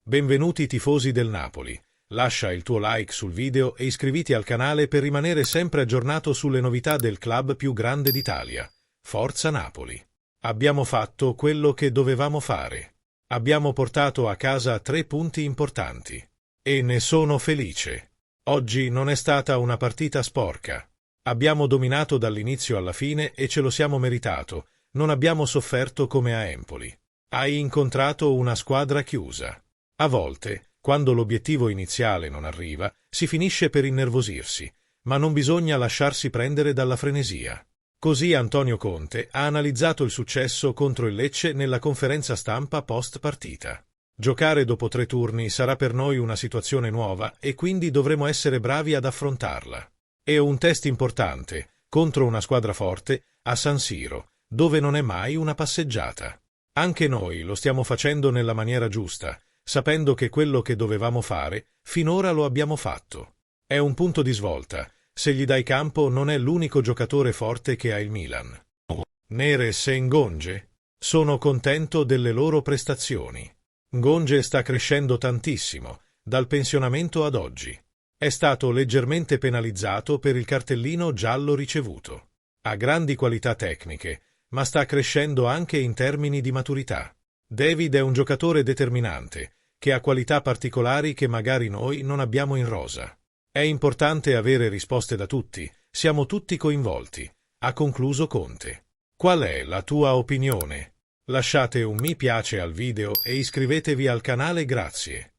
Benvenuti tifosi del Napoli. Lascia il tuo like sul video e iscriviti al canale per rimanere sempre aggiornato sulle novità del club più grande d'Italia. Forza Napoli! Abbiamo fatto quello che dovevamo fare. Abbiamo portato a casa 3 punti importanti. E ne sono felice. Oggi non è stata una partita sporca. Abbiamo dominato dall'inizio alla fine e ce lo siamo meritato. Non abbiamo sofferto come a Empoli. Hai incontrato una squadra chiusa. A volte, quando l'obiettivo iniziale non arriva, si finisce per innervosirsi, ma non bisogna lasciarsi prendere dalla frenesia. Così Antonio Conte ha analizzato il successo contro il Lecce nella conferenza stampa post partita. Giocare dopo 3 turni sarà per noi una situazione nuova e quindi dovremo essere bravi ad affrontarla. È un test importante, contro una squadra forte, a San Siro, dove non è mai una passeggiata. Anche noi lo stiamo facendo nella maniera giusta, sapendo che quello che dovevamo fare, finora lo abbiamo fatto. È un punto di svolta. Se gli dai campo non è l'unico giocatore forte che ha il Milan. Neres e Ngonge? Sono contento delle loro prestazioni. Ngonge sta crescendo tantissimo, dal pensionamento ad oggi. È stato leggermente penalizzato per il cartellino giallo ricevuto. Ha grandi qualità tecniche, ma sta crescendo anche in termini di maturità. David è un giocatore determinante, che ha qualità particolari che magari noi non abbiamo in rosa. È importante avere risposte da tutti, siamo tutti coinvolti, ha concluso Conte. Qual è la tua opinione? Lasciate un mi piace al video e iscrivetevi al canale, grazie.